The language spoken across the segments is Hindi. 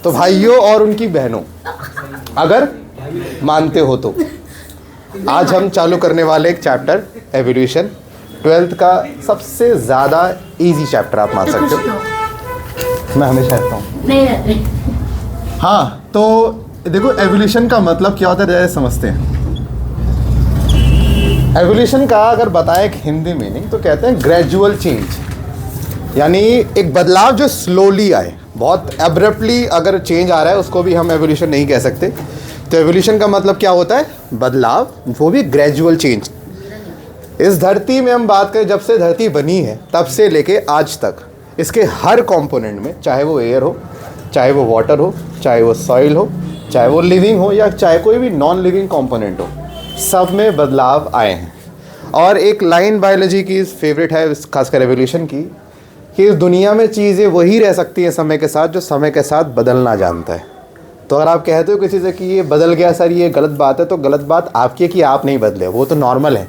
तो भाइयों और उनकी बहनों, अगर मानते हो तो आज हम चालू करने वाले एक चैप्टर एवोल्यूशन, 12th का सबसे ज़्यादा इजी चैप्टर आप मान सकते हो। मैं हमेशा रहता हूँ। नहीं। हाँ, तो देखो एवोल्यूशन का मतलब क्या होता है जैसे समझते हैं। एवोल्यूशन का अगर बताएं एक हिंदी मीनिंग तो कहते हैं ग्रेजुअल चेंज, यानी एक बदलाव जो स्लोली आए। बहुत एब्रप्टली अगर चेंज आ रहा है उसको भी हम एवोल्यूशन नहीं कह सकते। तो एवोल्यूशन का मतलब क्या होता है? बदलाव, वो भी ग्रेजुअल चेंज। इस धरती में हम बात करें जब से धरती बनी है तब से लेके आज तक इसके हर कंपोनेंट में, चाहे वो एयर हो, चाहे वो वाटर हो, चाहे वो सॉइल हो, चाहे वो लिविंग हो या चाहे कोई भी नॉन लिविंग कंपोनेंट हो, सब में बदलाव आए हैं। और एक लाइन बायोलॉजी की फेवरेट है खासकर एवोल्यूशन की, कि इस दुनिया में चीज़ें वही रह सकती हैं समय के साथ जो समय के साथ बदलना जानता है। तो अगर आप कहते हो किसी से कि ये बदल गया सर, ये गलत बात है, तो गलत बात आपकी है कि आप नहीं बदले, वो तो नॉर्मल है।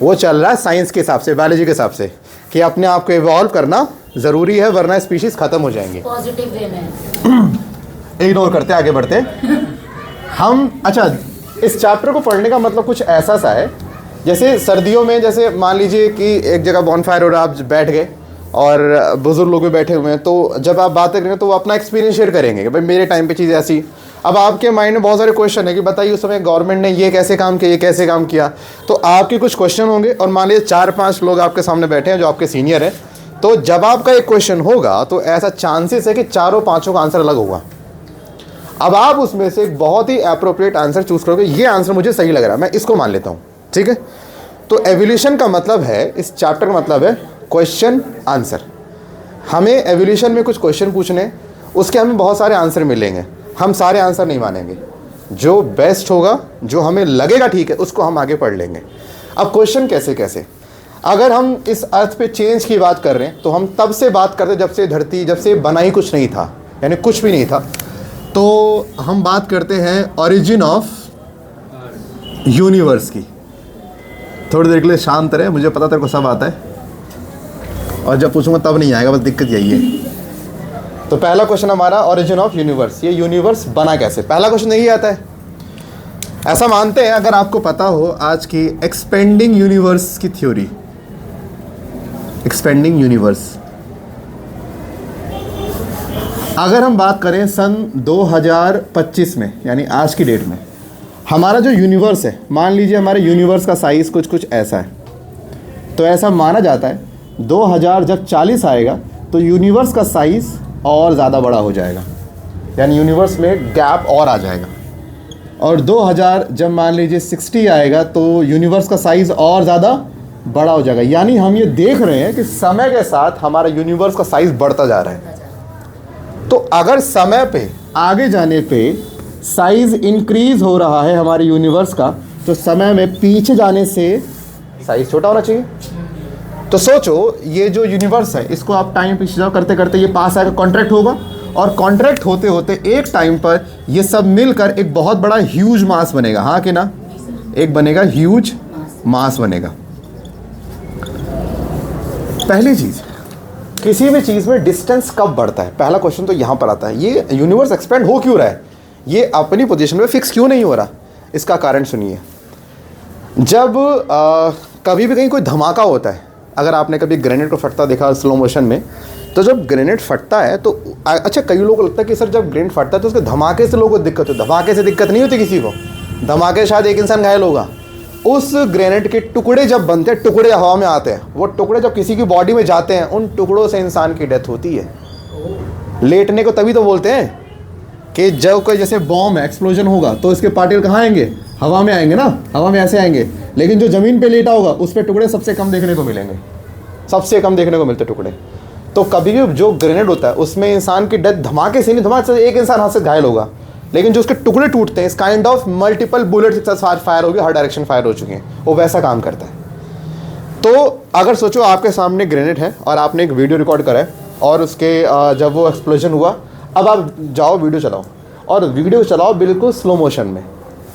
वो चल रहा है साइंस के हिसाब से, बायोलॉजी के हिसाब से, कि अपने आप को इवॉल्व करना ज़रूरी है, वरना स्पीशीज़ ख़त्म हो जाएंगे। पॉजिटिव वे में इग्नोर करते आगे बढ़ते हम। अच्छा, इस चैप्टर को पढ़ने का मतलब कुछ ऐसा सा है, जैसे सर्दियों में, जैसे मान लीजिए कि एक जगह बॉनफायर हो रहा है, आप बैठ गए और बुजुर्ग लोग भी बैठे हुए हैं, तो जब आप बातें करेंगे तो वो अपना एक्सपीरियंस शेयर करेंगे कि भाई मेरे टाइम पे चीज़ ऐसी। अब आपके माइंड में बहुत सारे क्वेश्चन है कि बताइए उस समय गवर्नमेंट ने ये कैसे काम किया, ये कैसे काम किया। तो आपके कुछ क्वेश्चन होंगे और मान लीजिए 4-5 लोग आपके सामने बैठे हैं जो आपके सीनियर हैं, तो जब आपका एक क्वेश्चन होगा तो ऐसा चांसेस है कि 4-5 का आंसर अलग होगा। अब आप उसमें से एक बहुत ही अप्रोप्रिएट आंसर चूज करोगे, ये आंसर मुझे सही लग रहा है, मैं इसको मान लेता हूँ, ठीक है। तो एवोल्यूशन का मतलब है, इस चैप्टर का मतलब है क्वेश्चन आंसर। हमें एवोल्यूशन में कुछ क्वेश्चन पूछने, उसके हमें बहुत सारे आंसर मिलेंगे। हम सारे आंसर नहीं मानेंगे, जो बेस्ट होगा, जो हमें लगेगा ठीक है, उसको हम आगे पढ़ लेंगे। अब क्वेश्चन कैसे कैसे, अगर हम इस अर्थ पे चेंज की बात कर रहे हैं तो हम तब से बात करते जब से धरती, जब से बना ही कुछ नहीं था, यानी कुछ भी नहीं था। तो हम बात करते हैं ओरिजिन ऑफ यूनिवर्स की। थोड़ी देर के लिए शांत रहे, मुझे पता तेरे को सब आता है और जब पूछूंगा तब नहीं आएगा, बस दिक्कत यही है। तो पहला क्वेश्चन हमारा ओरिजिन ऑफ यूनिवर्स, ये यूनिवर्स बना कैसे, पहला क्वेश्चन यही आता है। ऐसा मानते हैं, अगर आपको पता हो आज की एक्सपेंडिंग यूनिवर्स की थ्योरी, एक्सपेंडिंग यूनिवर्स, अगर हम बात करें सन 2025 में, यानी आज की डेट में, हमारा जो यूनिवर्स है, मान लीजिए हमारे यूनिवर्स का साइज़ कुछ ऐसा है, तो ऐसा माना जाता है 2000 जब 40 आएगा तो यूनिवर्स का साइज़ और ज़्यादा बड़ा हो जाएगा, यानी यूनिवर्स में गैप और आ जाएगा। और 2000 जब मान लीजिए 60 आएगा तो यूनिवर्स का साइज़ और ज़्यादा बड़ा हो जाएगा। यानी हम ये देख रहे हैं कि समय के साथ हमारा यूनिवर्स का साइज़ बढ़ता जा रहा है। तो अगर समय पे आगे जाने पे साइज़ इंक्रीज़ हो रहा है हमारे यूनिवर्स का, तो समय में पीछे जाने से साइज़ छोटा होना चाहिए। तो सोचो, ये जो यूनिवर्स है इसको आप टाइम पीछे जाओ करते करते ये पास आएगा, कॉन्ट्रैक्ट होगा, और कॉन्ट्रैक्ट होते होते एक टाइम पर ये सब मिलकर एक बहुत बड़ा ह्यूज मास बनेगा। हाँ कि ना? एक बनेगा ह्यूज मास बनेगा। पहली चीज़, किसी भी चीज़ में डिस्टेंस कब बढ़ता है, पहला क्वेश्चन तो यहाँ पर आता है। ये यूनिवर्स एक्सपेंड हो क्यों रहा है, ये अपनी पोजीशन में फिक्स क्यों नहीं हो रहा? इसका कारण सुनिए। जब कभी भी कहीं कोई धमाका होता है, अगर आपने कभी ग्रेनेड को फटता देखा स्लो मोशन में, तो जब ग्रेनेड फटता है तो अच्छा, कई लोगों को लगता है कि सर जब ग्रेनेड फटता है तो उसके धमाके से लोगों को दिक्कत होती है। धमाके से दिक्कत नहीं होती किसी को, धमाके शायद एक इंसान घायल होगा। उस ग्रेनेड के टुकड़े जब बनते हैं, टुकड़े हवा में आते हैं, वो टुकड़े जब किसी की बॉडी में जाते हैं, उन टुकड़ों से इंसान की डेथ होती है। लेटने को तभी तो बोलते हैं कि जब कोई जैसे बॉम्ब एक्सप्लोजन होगा तो इसके पार्टिकल कहाँ आएंगे, हवा में आएंगे ना, हवा में ऐसे आएंगे। लेकिन जो ज़मीन पे लेटा होगा उस पर टुकड़े सबसे कम देखने को मिलेंगे, सबसे कम देखने को मिलते टुकड़े। तो कभी भी जो ग्रेनेड होता है उसमें इंसान की डेथ धमाके से नहीं, धमाके से एक इंसान हाथ से घायल होगा, लेकिन जो उसके टुकड़े टूटते हैं, इस काइंड ऑफ मल्टीपल बुलेट्स एक साथ फायर हो गए, हर डायरेक्शन फायर हो चुके हैं, वो वैसा काम करता है। तो अगर सोचो आपके सामने ग्रेनेड है और आपने एक वीडियो रिकॉर्ड करा है और उसके जब वो एक्सप्लोजन हुआ, अब आप जाओ वीडियो चलाओ और वीडियो चलाओ बिल्कुल स्लो मोशन में।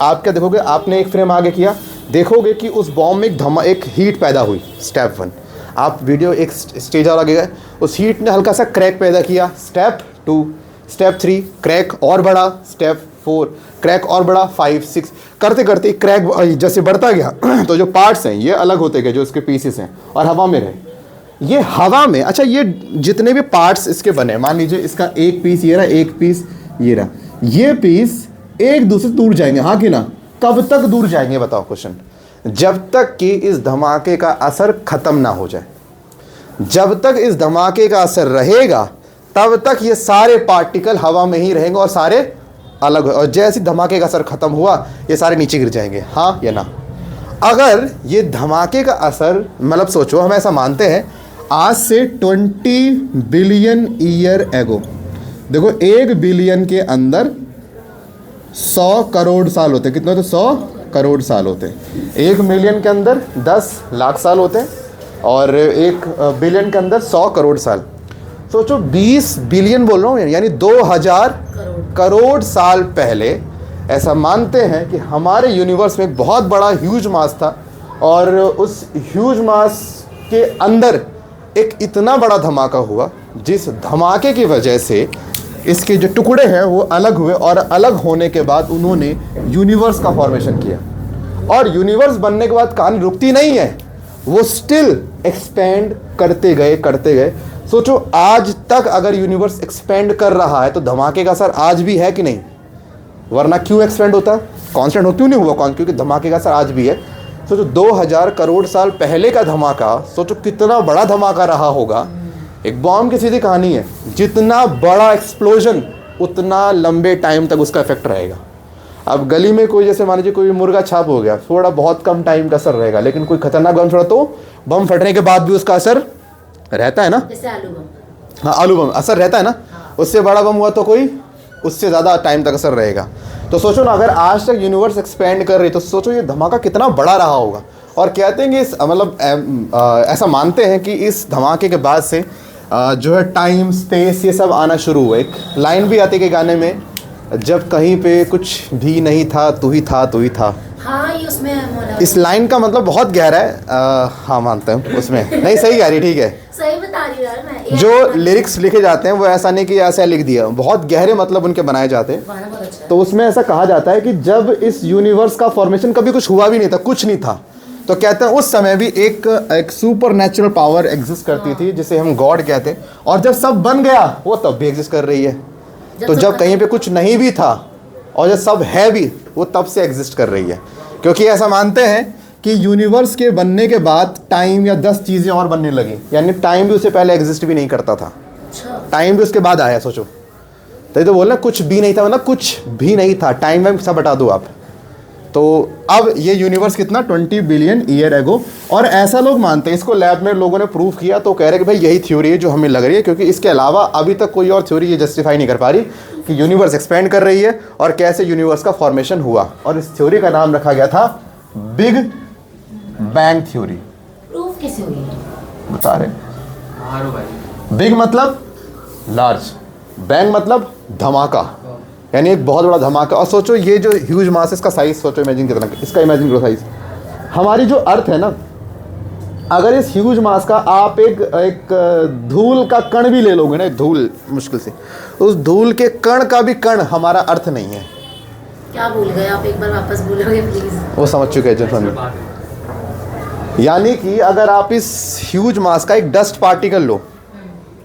आप क्या देखोगे, आपने एक फ्रेम आगे किया, देखोगे कि उस बॉम्ब में एक हीट पैदा हुई, स्टेप 1। आप वीडियो एक स्टेज और आगे गए, उस हीट ने हल्का सा क्रैक पैदा किया, स्टेप 2। स्टेप 3 क्रैक और बढ़ा, स्टेप 4 क्रैक और बढ़ा, 5 6 करते करते क्रैक जैसे बढ़ता गया तो जो पार्ट्स हैं ये अलग होते गए, जो इसके पीसेस हैं, और हवा में रहे। ये हवा में, अच्छा ये जितने भी पार्ट्स इसके बने, मान लीजिए इसका एक पीस ये रहा, एक पीस ये रहा, ये पीस एक दूसरे से दूर जाएंगे, हाँ कि ना? कब तक दूर जाएंगे बताओ क्वेश्चन? जब तक कि इस धमाके का असर खत्म ना हो जाए। जब तक इस धमाके का असर रहेगा तब तक ये सारे पार्टिकल हवा में ही रहेंगे और सारे अलग, और जैसे धमाके का असर खत्म हुआ ये सारे नीचे गिर जाएंगे, हाँ या ना? अगर ये धमाके का असर, मतलब सोचो हम ऐसा मानते हैं आज से 20 बिलियन ईयर एगो, देखो 1 बिलियन के अंदर 100 करोड़ साल होते हैं, कितने होते? 100 करोड़ साल होते हैं। 1 मिलियन के अंदर 10 लाख साल होते हैं और 1 बिलियन के अंदर 100 करोड़ साल। सोचो 20 बिलियन बोल रहा हूँ, यानी 2000 करोड़ साल पहले ऐसा मानते हैं कि हमारे यूनिवर्स में एक बहुत बड़ा ह्यूज मास था, और उस ह्यूज मास के अंदर एक इतना बड़ा धमाका हुआ जिस धमाके की वजह से इसके जो टुकड़े हैं वो अलग हुए, और अलग होने के बाद उन्होंने यूनिवर्स का फॉर्मेशन किया। और यूनिवर्स बनने के बाद कहानी रुकती नहीं है, वो स्टिल एक्सपेंड करते गए। सोचो आज तक अगर यूनिवर्स एक्सपेंड कर रहा है तो धमाके का असर आज भी है कि नहीं? वरना क्यों एक्सपेंड होता? कांस्टेंट हो क्यों नहीं हुआ? क्योंकि धमाके का असर आज भी है। सोचो 2000 करोड़ साल पहले का धमाका, सोचो कितना बड़ा धमाका रहा होगा। एक बॉम्ब की सीधी कहानी है, जितना बड़ा एक्सप्लोजन उतना लंबे टाइम तक उसका इफेक्ट रहेगा। अब गली में कोई, जैसे मान लीजिए कोई मुर्गा छाप हो गया, थोड़ा बहुत कम टाइम का असर रहेगा, लेकिन कोई खतरनाक बम छोड़ा तो बम फटने के बाद भी उसका असर रहता है ना? जैसे आलू बम। हाँ, आलू बम असर रहता है ना? उससे बड़ा बम हुआ तो कोई उससे ज़्यादा टाइम तक असर रहेगा। तो सोचो ना, अगर आज तक यूनिवर्स एक्सपेंड कर रही तो सोचो ये धमाका कितना बड़ा रहा होगा। और कहते हैं कि इस मतलब ऐसा मानते हैं कि इस धमाके के बाद से जो है टाइम स्पेस ये सब आना शुरू हुआ। एक लाइन भी आती है कि गाने में, जब कहीं पे कुछ भी नहीं था तू ही था, तू ही था। हाँ, ये उसमें है। इस लाइन का मतलब बहुत गहरा है। हाँ मानते हैं उसमें, नहीं सही कह रही, ठीक है। सही बता रही यार मैं। जो लिरिक्स लिखे जाते हैं वो ऐसा नहीं कि ऐसा लिख दिया, बहुत गहरे मतलब उनके बनाए जाते हैं। गाना बहुत अच्छा है। तो उसमें ऐसा कहा जाता है कि जब इस यूनिवर्स का फॉर्मेशन कभी कुछ हुआ भी नहीं था, कुछ नहीं था, तो कहते हैं उस समय भी एक सुपर नेचुरल पावर एग्जिस्ट करती थी जिसे हम गॉड कहते हैं। और जब सब बन गया वो तब भी एग्जिस्ट कर रही है। तो जब कहीं पे कुछ नहीं भी था और जब सब है भी, वो तब से एग्जिस्ट कर रही है। क्योंकि ऐसा मानते हैं कि यूनिवर्स के बनने के बाद टाइम या 10 चीज़ें और बनने लगी, यानी टाइम भी उससे पहले एग्जिस्ट भी नहीं करता था, टाइम भी उसके बाद आया। सोचो, तो ये तो बोलना कुछ भी नहीं था, मतलब कुछ भी नहीं था, टाइम वाइम सब हटा दो आप। तो अब ये यूनिवर्स कितना 20 बिलियन ईयर एगो, और ऐसा लोग मानते हैं, इसको लैब में लोगों ने प्रूव किया तो कह रहे हैं कि भाई यही थ्योरी है जो हमें लग रही है, क्योंकि इसके अलावा अभी तक कोई और थ्योरी ये जस्टिफाई नहीं कर पा रही कि यूनिवर्स एक्सपेंड कर रही है और कैसे यूनिवर्स का फॉर्मेशन हुआ। और इस थ्योरी का नाम रखा गया था बिग बैंग थ्योरी। प्रूफ कैसे हुई है? बता रहे, बिग मतलब लार्ज, बैंग मतलब धमाका, यानी एक बहुत बड़ा धमाका। और सोचो ये जो ह्यूज मास है, इसका साइज सोचो, इमेजिन कितना, इसका इमेजिन करो साइज। हमारी जो अर्थ है ना, अगर इस ह्यूज मास का आप एक धूल का कण भी ले लोगे ना, धूल मुश्किल से, उस धूल के कण का भी कण हमारा अर्थ नहीं है। क्या भूल गए आप? एक बार वापस बोलोगे प्लीज? वो समझ चुके हैं जन। यानी कि अगर आप इस ह्यूज मास का एक डस्ट पार्टिकल लो,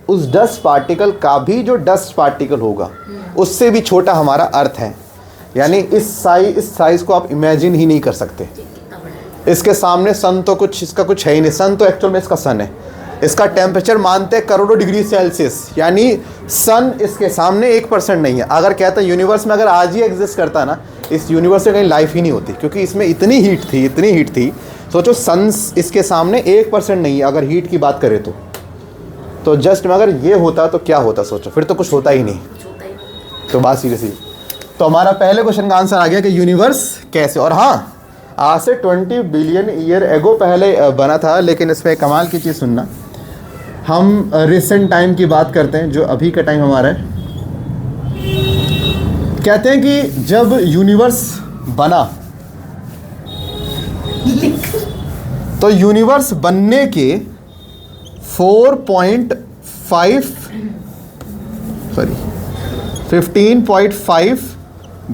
उस डस्ट पार्टिकल का भी जो डस्ट पार्टिकल होगा उससे भी छोटा हमारा अर्थ है। यानी इस साइज को आप इमेजिन ही नहीं कर सकते। इसके सामने सन तो कुछ, इसका कुछ है ही नहीं। सन तो एक्चुअल में इसका सन है। इसका टेम्परेचर मानते हैं करोड़ों डिग्री सेल्सियस, यानी सन इसके सामने 1% नहीं है। अगर कहते हैं यूनिवर्स में अगर आज ही एग्जिस्ट करता ना, इस यूनिवर्स में कहीं लाइफ ही नहीं होती, क्योंकि इसमें इतनी हीट थी। सोचो सन इसके सामने 1% नहीं है अगर हीट की बात करें तो जस्ट में अगर ये होता तो क्या होता? सोचो, फिर तो कुछ होता ही नहीं। तो बात सीरियसली, तो हमारा पहले क्वेश्चन का आंसर आ गया कि यूनिवर्स कैसे। और हाँ, आज से 20 बिलियन ईयर एगो पहले बना था। लेकिन इसमें कमाल की चीज़ सुनना, हम रिसेंट टाइम की बात करते हैं, जो अभी का टाइम हमारा है। कहते हैं कि जब यूनिवर्स बना तो यूनिवर्स बनने के 4.5 15.5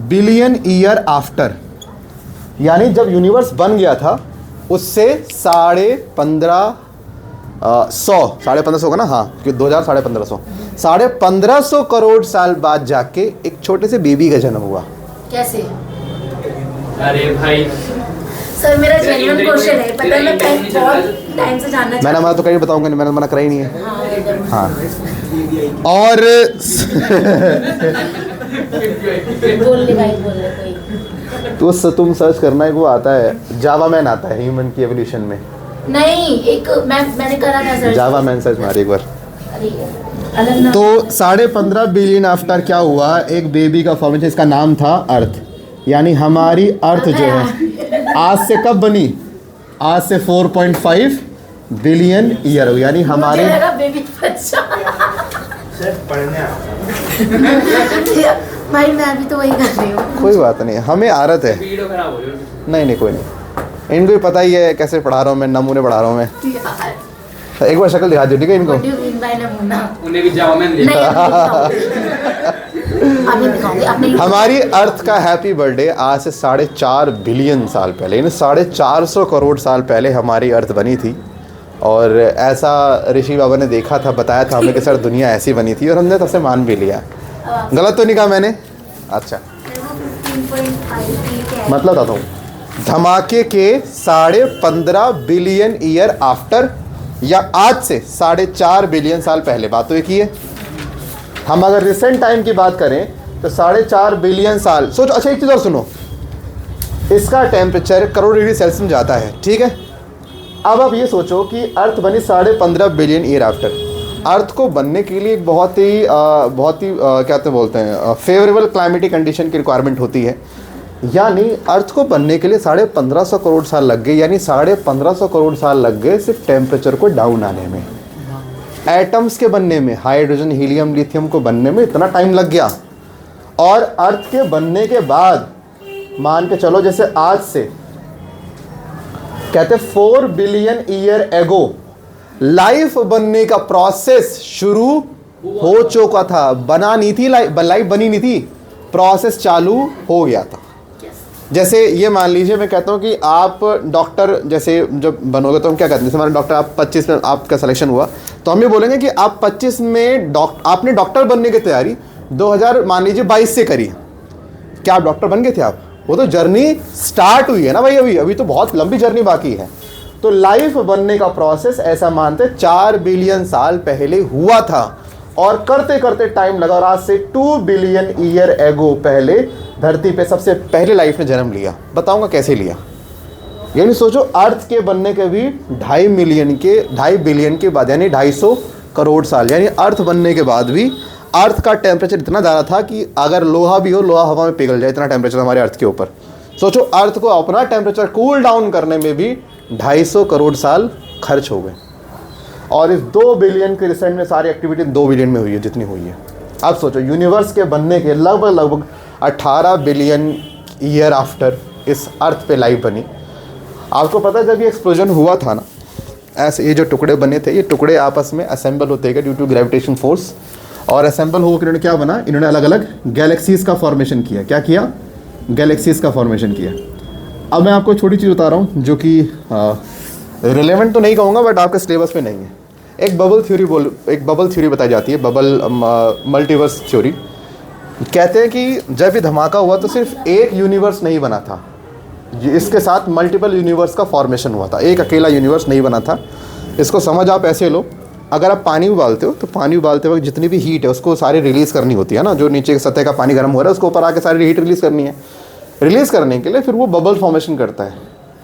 बिलियन ईयर आफ्टर, यानी जब यूनिवर्स बन गया था उससे 1550 का ना, हाँ कि 1550 1550 करोड़ साल बाद जाके एक छोटे से बेबी का जन्म हुआ। कैसे? अरे भाई सर मेरा जेन्युइन क्वेश्चन है, पता है मैं बहुत टाइम से जानना मैंने मना तो कहीं बताऊंगा नहीं, मैंने मना करा ही नहीं है। हाँ हाँ और बोल ले भाई, बोल ले कोई। तो तुम सर्च करना, एक वो आता है जावा मैन, आता है ह्यूमन की एवोल्यूशन में। नहीं, एक मैंने करा था सर, जावा मैन सर्च मार एक बार। अरे अलग ना। तो 15.5 बिलियन आफ्टर क्या हुआ, एक बेबी का फॉर्मेशन, इसका नाम था अर्थ। यानी हमारी अर्थ जो है आज से कब बनी, आज से 4.5 बिलियन ईयर हो, यानी हमारे मुझे लगा बेबी बच्चा। भाई मैं भी तो वही कर रही हूँ। कोई बात नहीं, हमें आदत है। वीडियो खराब हो रही है। नहीं नहीं कोई नहीं, इनको भी पता ही है कैसे पढ़ा रहा हूँ मैं, नमूने पढ़ा रहा हूँ मैं। यार, एक बार शक्ल दिखा दो ठीक है इनको। what do you mean by नमूना? उन्हें भी जावा मैन नहीं, अभी दिखाऊंगी, अभी हमारी अर्थ का हैप्पी बर्थडे आज से 4.5 बिलियन साल पहले, यानी 450 करोड़ साल पहले हमारी अर्थ बनी थी। और ऐसा ऋषि बाबा ने देखा था, बताया था हमें कि सर दुनिया ऐसी बनी थी, और हमने तब से मान भी लिया। गलत तो नहीं कहा मैंने? अच्छा 15.5 मतलब बताता हूँ, धमाके के 15.5 बिलियन ईयर आफ्टर, या आज से 4.5 बिलियन साल पहले, बात तो एक ही है। हम अगर रिसेंट टाइम की बात करें तो 4.5 बिलियन साल सोचो। अच्छा एक चीज़ और सुनो, इसका टेम्परेचर करोड़ डिग्री सेल्सियस में जाता है, ठीक है। अब आप ये सोचो कि अर्थ बनी 15.5 बिलियन ईयर आफ्टर। अर्थ को बनने के लिए एक बहुत ही क्या तो बोलते हैं फेवरेबल क्लाइमेटिक कंडीशन की रिक्वायरमेंट होती है। यानी अर्थ को बनने के लिए 1550 करोड़ साल लग गए, यानी 1550 करोड़ साल लग गए सिर्फ टेम्परेचर को डाउन आने में, एटम्स के बनने में, हाइड्रोजन हीलियम लिथियम को बनने में इतना टाइम लग गया। और अर्थ के बनने के बाद मान के चलो जैसे आज से कहते 4 बिलियन ईयर एगो लाइफ बनने का प्रोसेस शुरू हो चुका था। बना नहीं थी लाइफ बनी नहीं थी, प्रोसेस चालू हो गया था। जैसे ये मान लीजिए मैं कहता हूँ कि आप डॉक्टर जैसे जब बनोगे तो हम क्या कहते हैं, जैसे हमारे डॉक्टर आप 25 में आपका सिलेक्शन हुआ तो हम ये बोलेंगे कि आप 25 में आपने डॉक्टर बनने की तैयारी 2000 मान लीजिए 22 से करी। क्या आप डॉक्टर बन गए थे आप? वो तो जर्नी स्टार्ट हुई है ना भाई, अभी तो बहुत लंबी जर्नी बाकी है। तो लाइफ बनने का प्रोसेस ऐसा मानते 4 बिलियन साल पहले हुआ था, और करते करते टाइम लगा, और आज से 2 बिलियन ईयर एगो पहले धरती पे सबसे पहले लाइफ ने जन्म लिया। बताऊंगा कैसे लिया। यानी सोचो अर्थ के बनने के भी 2.5 बिलियन के बाद, यानी 250 करोड़ साल, यानी अर्थ बनने के बाद भी अर्थ का टेम्परेचर इतना ज़्यादा था कि अगर लोहा भी हो, लोहा हवा में पिघल जाए, इतना टेम्परेचर हमारे अर्थ के ऊपर। सोचो अर्थ को अपना टेम्परेचर कूल डाउन करने में भी 250 करोड़ साल खर्च हो गए। और इस 2 बिलियन के रिसेंट में सारी एक्टिविटी 2 बिलियन में हुई है जितनी हुई है। अब सोचो यूनिवर्स के बनने के लगभग 18 बिलियन ईयर आफ्टर इस अर्थ पे लाइफ बनी। आपको पता है जब ये एक्सप्लोजन हुआ था ना, ऐसे ये जो टुकड़े बने थे, ये टुकड़े आपस में असेंबल होते गए ड्यू टू ग्रेविटेशन फोर्स, और असेंबल होकर इन्होंने क्या बना, इन्होंने अलग अलग गैलेक्सीज़ का फॉर्मेशन किया। क्या किया? गैलेक्सीज़ का फॉर्मेशन किया। अब मैं आपको छोटी चीज़ बता रहा हूँ जो कि रिलेवेंट तो नहीं कहूँगा बट आपके सिलेबस में नहीं है। एक बबल थ्योरी बताई जाती है, बबल मल्टीवर्स थ्योरी। कहते हैं कि जब ये धमाका हुआ तो सिर्फ एक यूनिवर्स नहीं बना था, इसके साथ मल्टीपल यूनिवर्स का फॉर्मेशन हुआ था, एक अकेला यूनिवर्स नहीं बना था। इसको समझ आप ऐसे लो, अगर आप पानी उबालते हो तो पानी उबालते वक्त जितनी भी हीट है उसको सारी रिलीज़ करनी होती है ना, जो नीचे सतह का पानी गर्म हो रहा है उसको ऊपर आके सारी हीट रिलीज़ करनी है। रिलीज़ करने के लिए फिर वो बबल फॉर्मेशन करता है।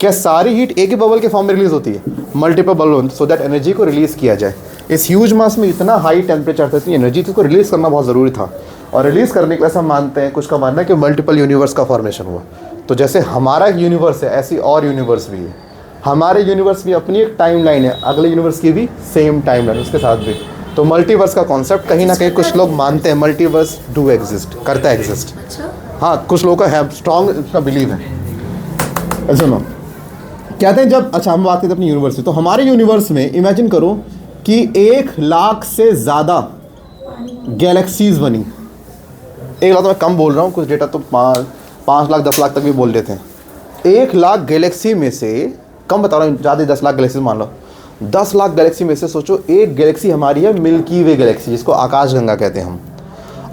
क्या सारी हीट एक ही बबल के फॉर्म में रिलीज़ होती है? Multiple bubble, so that energy को रिलीज़ किया जाए। इस ह्यूज मास में इतना हाई टेम्परेचर था, इतनी एनर्जी को रिलीज़ करना बहुत ज़रूरी था। और रिलीज़ करने के लिए हम मानते हैं, कुछ का मानना है कि मल्टीपल यूनिवर्स का फॉर्मेशन हुआ। तो जैसे हमारा एक यूनिवर्स है ऐसी और यूनिवर्स भी है। हमारे यूनिवर्स भी अपनी एक टाइम लाइन है, अगले यूनिवर्स की भी सेम टाइम लाइन उसके साथ भी। तो मल्टीवर्स का कॉन्सेप्ट कहीं ना कहीं कुछ लोग मानते हैं, मल्टीवर्स डू एग्जिस्ट, करता है एग्जिस्ट। हाँ, कुछ लोगों का है स्ट्रॉन्ग इसका बिलीव है। सुनो, कहते हैं जब, अच्छा हम बात करते हैं अपनी यूनिवर्स से, तो हमारे यूनिवर्स में इमेजिन करो कि 1 लाख से ज़्यादा गैलेक्सीज बनी। 1 लाख तो मैं कम बोल रहा हूँ, कुछ डेटा तो 5 लाख 10 लाख तक भी बोल देते हैं। 1 लाख गैलेक्सी में से, कम बता रहा हूँ, ज़्यादा 10 लाख गैलेक्सी मान लो, 10 लाख गैलेक्सी में से सोचो एक गैलेक्सी हमारी है मिल्की वे गैलेक्सी, जिसको आकाशगंगा कहते हैं हम।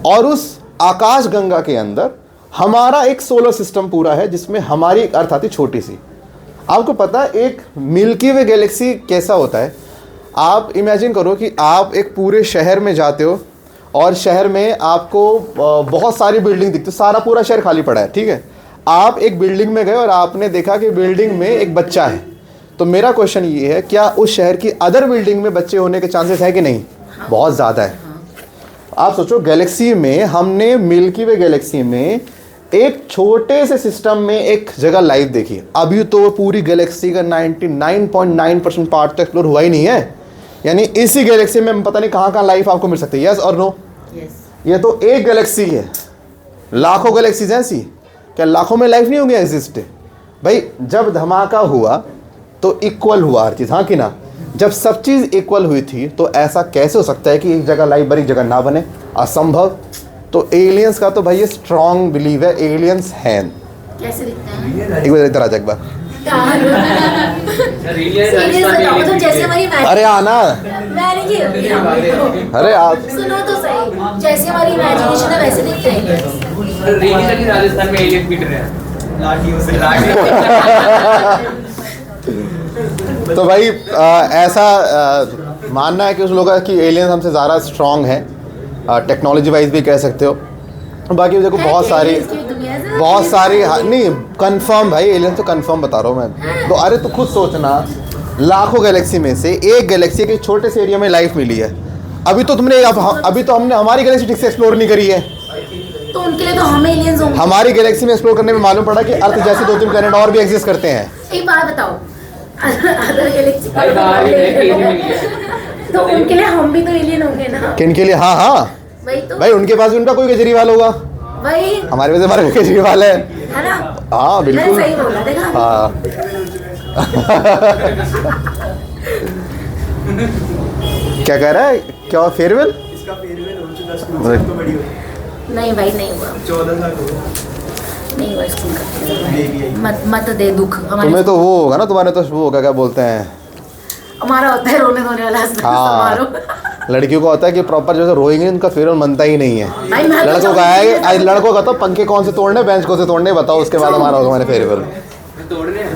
और उस आकाशगंगा के अंदर हमारा एक सोलर सिस्टम पूरा है, जिसमें हमारी एक अर्थ आती छोटी सी। आपको पता है एक मिल्की वे गैलेक्सी कैसा होता है? आप इमेजिन करो कि आप एक पूरे शहर में जाते हो और शहर में आपको बहुत सारी बिल्डिंग दिखती है, सारा पूरा शहर खाली पड़ा है, ठीक है। आप एक बिल्डिंग में गए और आपने देखा कि बिल्डिंग में एक बच्चा है। तो मेरा क्वेश्चन ये है, क्या उस शहर की अदर बिल्डिंग में बच्चे होने के चांसेस है कि नहीं? बहुत ज़्यादा है। आप सोचो गैलेक्सी में, हमने मिल्की वे गैलेक्सी में एक छोटे से सिस्टम में एक जगह लाइव देखी। अभी तो पूरी गैलेक्सी का 99.9% पार्ट तो एक्सप्लोर हुआ ही नहीं है। यानी इसी गैलेक्सी में पता नहीं कहाँ लाइफ आपको मिल सकती है। यस और नो? ये तो एक गैलेक्सी है, लाखों गैलेक्सीज हैं ऐसी। क्या लाखों में लाइफ नहीं होगी एग्जिस्ट? भाई जब धमाका हुआ तो इक्वल हुआ हर चीज़, हाँ कि ना? जब सब चीज़ इक्वल हुई थी तो ऐसा कैसे हो सकता है कि एक जगह लाइफ बनी एक जगह ना बने? असंभव। तो एलियंस का तो भाई ये स्ट्रॉन्ग बिलीव है, एलियंस हैं। कैसे दिखते हैं? एक बार इधर आ जा, एक बार। सीरियस बताओ तो, जैसे हमारी अरे आना। मैं नहीं की होती। अरे आप सुनो तो सही, जैसे हमारी इमेजिनेशन है वैसे दिखते हैं। राजस्थान में एलियन पीट रहे हैं लाठियों से। तो भाई ऐसा मानना है कि उस लोगों की एलियंस हमसे ज़्यादा स्ट्रॉन्ग है, टेक्नोलॉजी वाइज भी कह सकते हो। बाकी देखो बहुत सारी नहीं कंफर्म भाई, एलियंस तो कंफर्म बता रहा हूँ मैं। तो अरे तो खुद सोचना, लाखों गैलेक्सी में से एक गैलेक्सी के छोटे से एरिया में लाइफ मिली है। अभी तो हमने हमारी गैलेक्सी ठीक से एक्सप्लोर नहीं करी है। तो उनके लिए तो हम एलियंस होंगे। हमारी गैलेक्सी में एक्सप्लोर करने में मालूम पड़ा कि अर्थ जैसे 2-3 प्लेनेट और भी एग्जिस्ट करते हैं। एक बात बताओ, अदर गैलेक्सी तो उनके लिए हम भी तो एलियन होंगे ना? किनके लिए? हाँ हाँ वही तो भाई, उनके पास भी उनका कोई केजरीवाल होगा, वही हमारे वजह हमारे केजरीवाल है ना? हाँ बिल्कुल, मैंने सही बोला, देखा? हाँ। क्या कह रहा है? क्या फेयरवेल? इसका फेयरवेल हो चुका, स्कूल से तो बड़ी हो। नहीं भाई नहीं हुआ, 14 साल हो गए। नहीं हुआ स्कूल बेबी आई। का। मत दे दुख हमारे। तुम्हें तो वो होगा ना, तुम्हारे तो वो होगा, क्या बोलते हैं, हमारा होता है रोने धोने वाला समारोह। हाँ लड़कियों का होता है कि प्रॉपर जैसे रोएंगे उनका फेयरवेल मनता ही नहीं है। भाई मैं तो लड़कों का है, लड़कों का तो पंखे कौन से तोड़ने, बेंच कौन से तोड़ने, बताओ उसके बाद हमारा होगा हमारे फेयरवेल। तोड़ रहे हैं।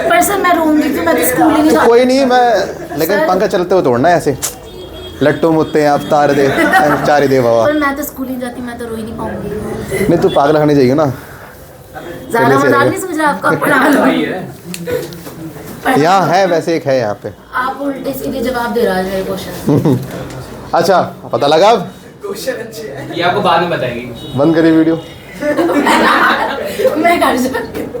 पर सर मैं रोऊंगी तो मैं तो स्कूल ही नहीं जाती। कोई नहीं, मैं लेकिन पंखा चलते हुए तोड़ना है ऐसे, लट्टू मुत्ते आप तार दे चार दे बाबा। पर मैं तो स्कूल ही नहीं जाती, मैं तो रो ही नहीं पाऊंगी। नहीं तू पागल खाने चाहिए ना, ज़्यादा मजाक नहीं समझ रहा आपका? पढ़ा लो। वही है। यहाँ है वैसे, एक है यहाँ पे। आप उल्टे सीधे जवाब दे रहा है क्वेश्चन। अच्छा पता लगा अब? क्वेश्चन अच्छे हैं। ये आपको बाद में बताएंगे। बंद करिए वीडियो। मैं घर जाती हूँ।